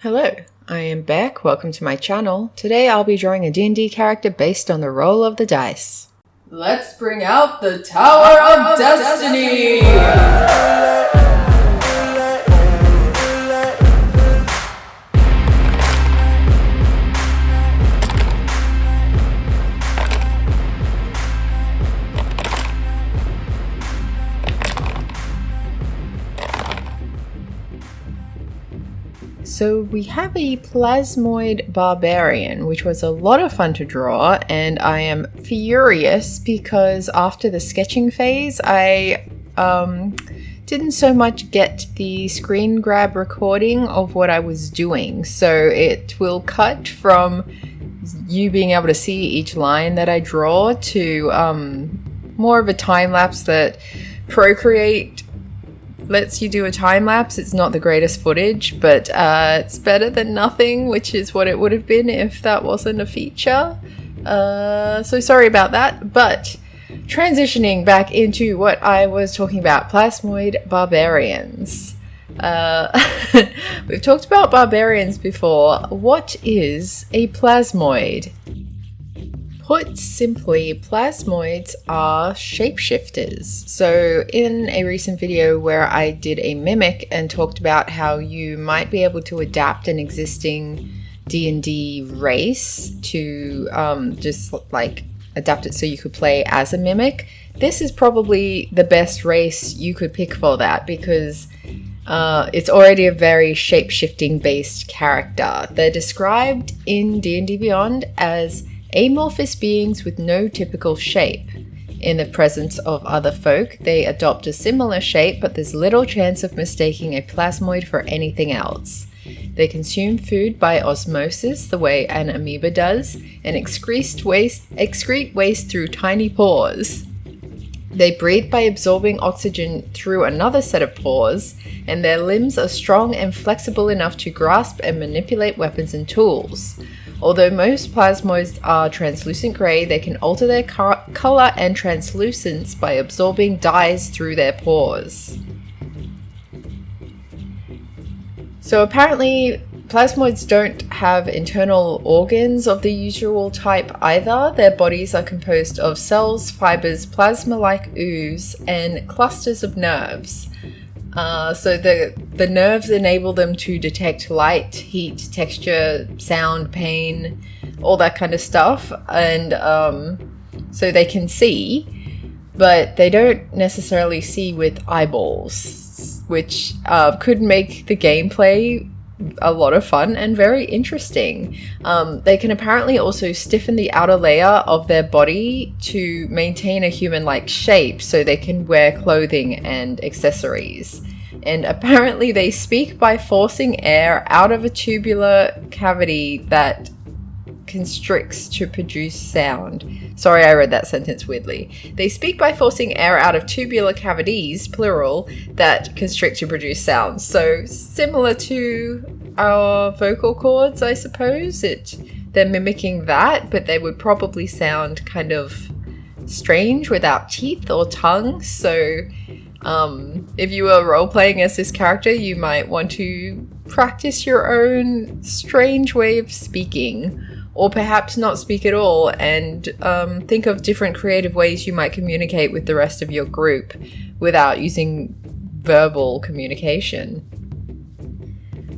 Hello, I am back. Welcome to my channel. Today I'll be drawing a D&D character based on the roll of the dice. Let's bring out the Tower of Destiny! So we have a Plasmoid Barbarian, which was a lot of fun to draw, and I am furious because after the sketching phase, I didn't so much get the screen grab recording of what I was doing. So it will cut from you being able to see each line that I draw to more of a time lapse that Procreate lets you do a time lapse. It's not the greatest footage, but it's better than nothing, which is what it would have been if that wasn't a feature. So sorry about that, but transitioning back into what I was talking about, Plasmoid Barbarians. We've talked about barbarians before. What is a plasmoid? Put simply, plasmoids are shapeshifters. So in a recent video where I did a mimic and talked about how you might be able to adapt an existing D&D race to just like adapt it so you could play as a mimic, this is probably the best race you could pick for that because it's already a very shape-shifting based character. They're described in D&D Beyond as amorphous beings with no typical shape. In the presence of other folk, they adopt a similar shape, but there's little chance of mistaking a plasmoid for anything else. They consume food by osmosis, the way an amoeba does, and excrete waste through tiny pores. They breathe by absorbing oxygen through another set of pores, and their limbs are strong and flexible enough to grasp and manipulate weapons and tools. Although most plasmoids are translucent grey, they can alter their colour and translucence by absorbing dyes through their pores. So apparently, plasmoids don't have internal organs of the usual type either. Their bodies are composed of cells, fibres, plasma-like ooze, and clusters of nerves. So the nerves enable them to detect light, heat, texture, sound, pain, all that kind of stuff. And so they can see, but they don't necessarily see with eyeballs, which could make the gameplay a lot of fun and very interesting. They can apparently also stiffen the outer layer of their body to maintain a human-like shape so they can wear clothing and accessories. And apparently they speak by forcing air out of a tubular cavity that constricts to produce sound. Sorry, I read that sentence weirdly. They speak by forcing air out of tubular cavities, plural, that constrict to produce sound. So similar to our vocal cords, I suppose. They're mimicking that, but they would probably sound kind of strange without teeth or tongue. So if you were role-playing as this character, you might want to practice your own strange way of speaking. Or perhaps not speak at all and think of different creative ways you might communicate with the rest of your group without using verbal communication.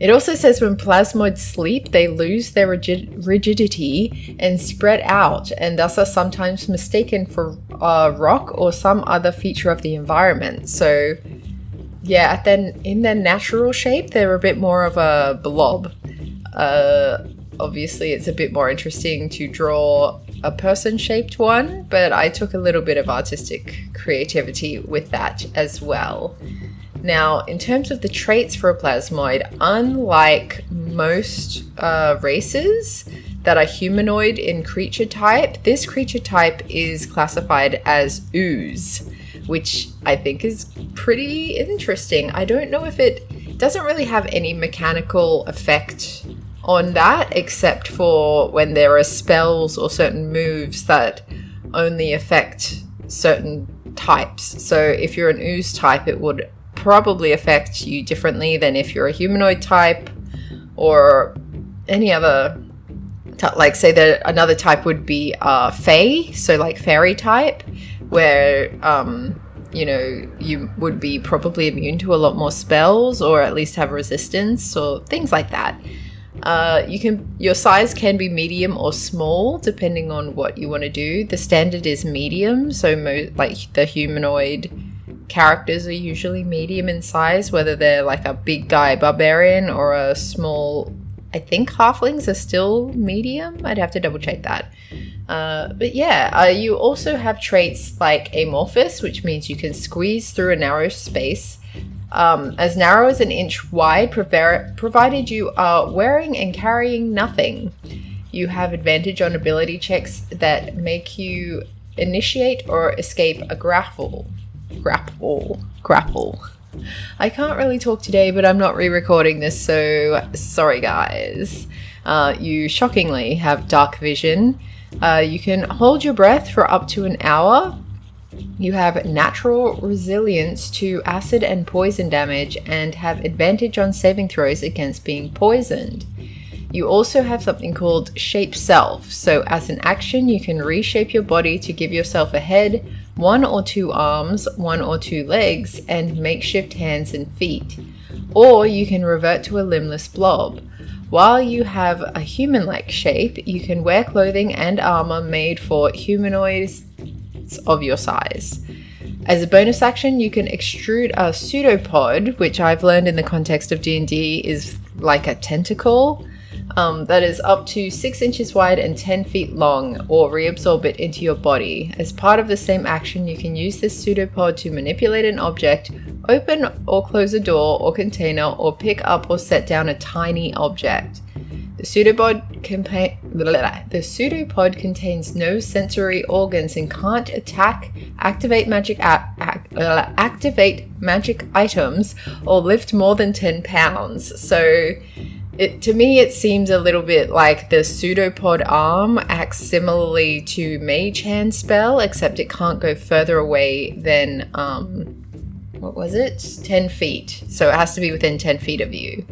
It also says when plasmoids sleep, they lose their rigidity and spread out, and thus are sometimes mistaken for rock or some other feature of the environment. So yeah, then in their natural shape, they're a bit more of a blob. Obviously, it's a bit more interesting to draw a person-shaped one, but I took a little bit of artistic creativity with that as well. Now, in terms of the traits for a plasmoid, unlike most races that are humanoid in creature type, this creature type is classified as ooze, which I think is pretty interesting. I don't know if it doesn't really have any mechanical effect on that, except for when there are spells or certain moves that only affect certain types. So if you're an ooze type, it would probably affect you differently than if you're a humanoid type, or any other, like say that another type would be Fae, so like fairy type, where you know, you would be probably immune to a lot more spells, or at least have resistance, or things like that. Your size can be medium or small depending on what you want to do. The standard is medium, so like the humanoid characters are usually medium in size, whether they're like a big guy barbarian or a small, I think halflings are still medium. I'd have to double check that. But yeah, you also have traits like amorphous, which means you can squeeze through a narrow space, as narrow as an inch wide, provided you are wearing and carrying nothing. You have advantage on ability checks that make you initiate or escape a grapple. I can't really talk today, but I'm not re-recording this, so sorry guys. You shockingly have dark vision. You can hold your breath for up to an hour. You have natural resilience to acid and poison damage and have advantage on saving throws against being poisoned. You also have something called Shape Self. So as an action, you can reshape your body to give yourself a head, 1 or 2 arms, 1 or 2 legs, and makeshift hands and feet. Or you can revert to a limbless blob. While you have a human-like shape, you can wear clothing and armor made for humanoids of your size. As a bonus action, you can extrude a pseudopod, which I've learned in the context of D&D is like a tentacle, that is up to 6 inches wide and 10 feet long, or reabsorb it into your body. As part of the same action, you can use this pseudopod to manipulate an object, open or close a door or container, or pick up or set down a tiny object. The pseudopod contains no sensory organs and can't attack, activate magic items, or lift more than 10 pounds. So to me, it seems a little bit like the pseudopod arm acts similarly to Mage Hand spell, except it can't go further away than, 10 feet. So it has to be within 10 feet of you.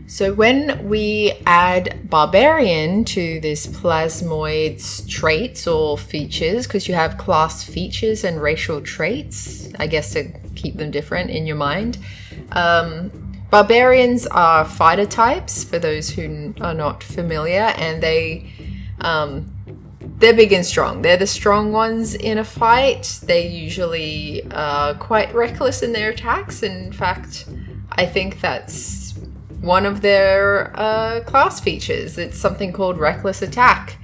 So when we add Barbarian to this Plasmoid's traits or features, because you have class features and racial traits, I guess to keep them different in your mind. Barbarians are fighter types, for those who are not familiar, and they're big and strong. They're the strong ones in a fight. They usually are quite reckless in their attacks. In fact, I think that's one of their class features. It's something called Reckless Attack,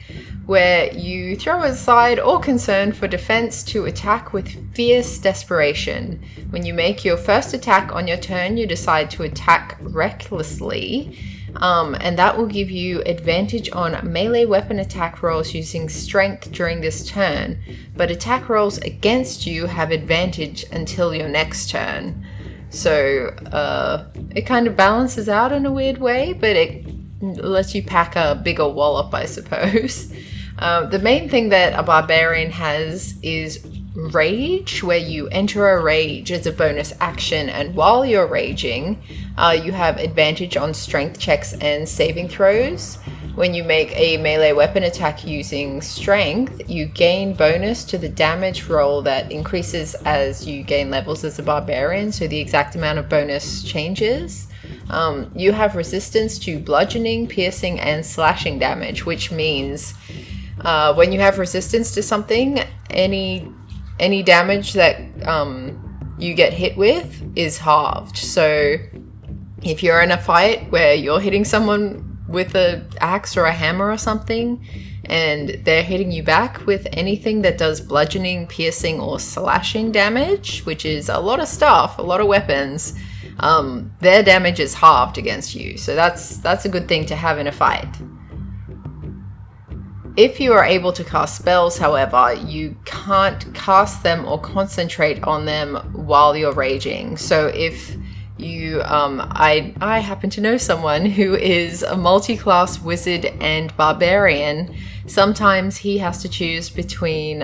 where you throw aside all concern for defense to attack with fierce desperation. When you make your first attack on your turn, you decide to attack recklessly, and that will give you advantage on melee weapon attack rolls using strength during this turn, but attack rolls against you have advantage until your next turn. So it kind of balances out in a weird way, but it lets you pack a bigger wallop, I suppose. The main thing that a barbarian has is rage, where you enter a rage as a bonus action, and while you're raging, you have advantage on strength checks and saving throws. When you make a melee weapon attack using strength, you gain bonus to the damage roll that increases as you gain levels as a barbarian, so the exact amount of bonus changes. You have resistance to bludgeoning, piercing, and slashing damage, which means when you have resistance to something, any damage that you get hit with is halved. So if you're in a fight where you're hitting someone with an axe or a hammer or something, and they're hitting you back with anything that does bludgeoning, piercing, or slashing damage, which is a lot of stuff, a lot of weapons, their damage is halved against you. So that's a good thing to have in a fight. If you are able to cast spells, however, you can't cast them or concentrate on them while you're raging. So if I happen to know someone who is a multi-class wizard and barbarian. Sometimes he has to choose between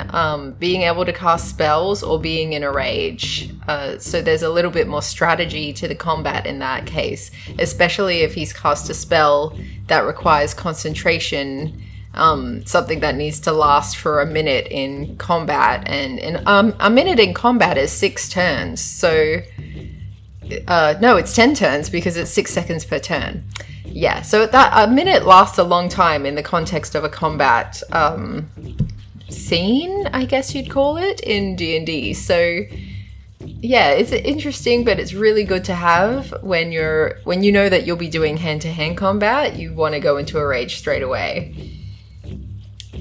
being able to cast spells or being in a rage. So there's a little bit more strategy to the combat in that case, especially if he's cast a spell that requires concentration, something that needs to last for a minute in combat. And a minute in combat is 6 turns. So, no, it's 10 turns because it's 6 seconds per turn. Yeah, so that a minute lasts a long time in the context of a combat scene, I guess you'd call it, in D&D. So yeah, it's interesting, but it's really good to have when you know that you'll be doing hand-to-hand combat. You want to go into a rage straight away.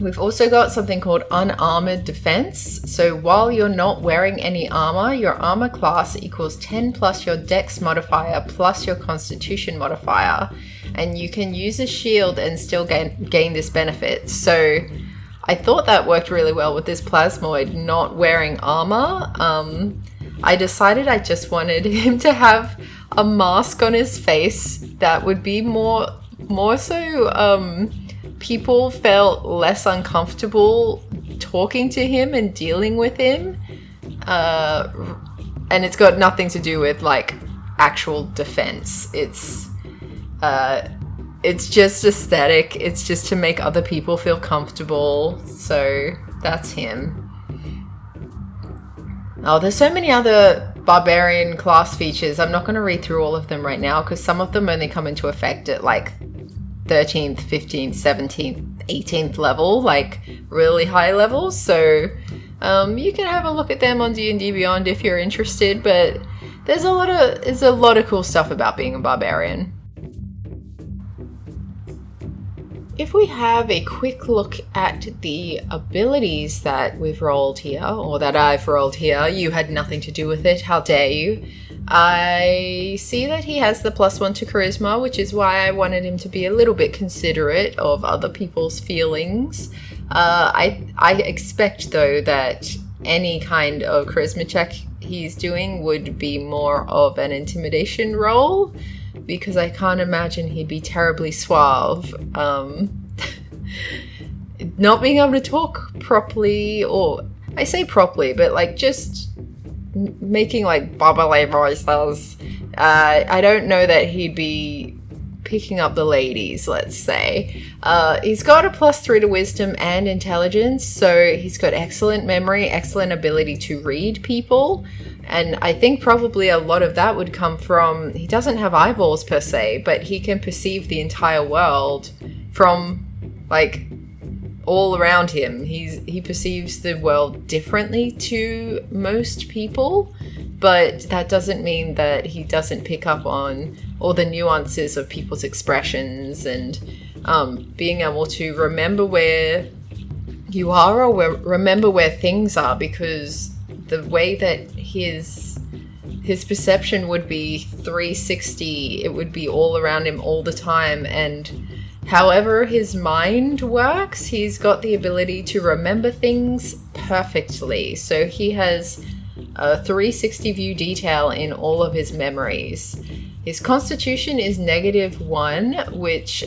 We've also got something called unarmored defense. So while you're not wearing any armor, your armor class equals 10 plus your dex modifier plus your constitution modifier. And you can use a shield and still gain this benefit. So I thought that worked really well with this Plasmoid not wearing armor. I decided I just wanted him to have a mask on his face that would be more so people felt less uncomfortable talking to him and dealing with him. And it's got nothing to do with like actual defense. It's just aesthetic. It's just to make other people feel comfortable. So that's him. Oh, there's so many other barbarian class features. I'm not going to read through all of them right now because some of them only come into effect at like 13th, 15th, 17th, 18th level, like really high levels. So you can have a look at them on D&D Beyond if you're interested, but there's a lot of cool stuff about being a barbarian. If we have a quick look at the abilities that we've rolled here, or that I've rolled here, you had nothing to do with it, how dare you. I see that he has the +1 to charisma, which is why I wanted him to be a little bit considerate of other people's feelings. I expect, though, that any kind of charisma check he's doing would be more of an intimidation roll, because I can't imagine he'd be terribly suave. Not being able to talk properly, or I say properly, but like just making like bubbly voices. I don't know that he'd be picking up the ladies, let's say. He's got a +3 to wisdom and intelligence, so he's got excellent memory, excellent ability to read people. And I think probably a lot of that would come from, he doesn't have eyeballs per se, but he can perceive the entire world from like all around him. He perceives the world differently to most people, but that doesn't mean that he doesn't pick up on all the nuances of people's expressions and being able to remember where you are or remember where things are, because the way that his perception would be 360, it would be all around him all the time. And however his mind works, he's got the ability to remember things perfectly. So he has a 360 view detail in all of his memories. His constitution is -1, which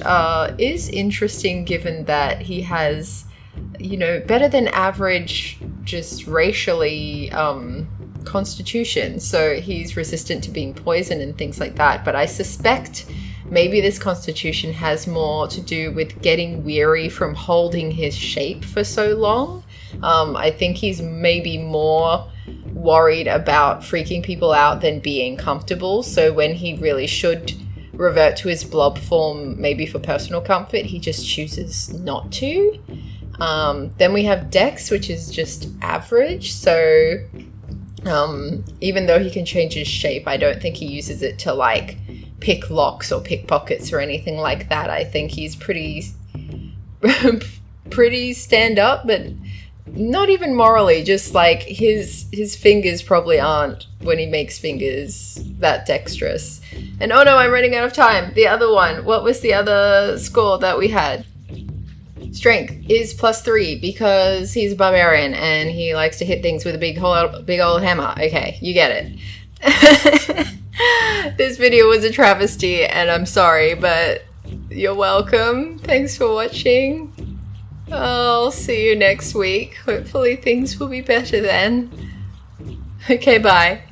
is interesting given that he has, better than average, just racially, constitution. So he's resistant to being poisoned and things like that. But I suspect maybe this constitution has more to do with getting weary from holding his shape for so long. I think he's maybe more worried about freaking people out than being comfortable. So when he really should revert to his blob form, maybe for personal comfort, he just chooses not to. Then we have Dex, which is just average. So even though he can change his shape, I don't think he uses it to like pick locks or pickpockets or anything like that. I think he's pretty stand up, but not even morally, just like his fingers probably aren't, when he makes fingers, that dexterous. And oh no, I'm running out of time. The other one, what was the other score that we had? Strength is +3 because he's a barbarian and he likes to hit things with a big old hammer. Okay, you get it. This video was a travesty, and I'm sorry, but you're welcome. Thanks for watching. I'll see you next week. Hopefully things will be better then. Okay, bye.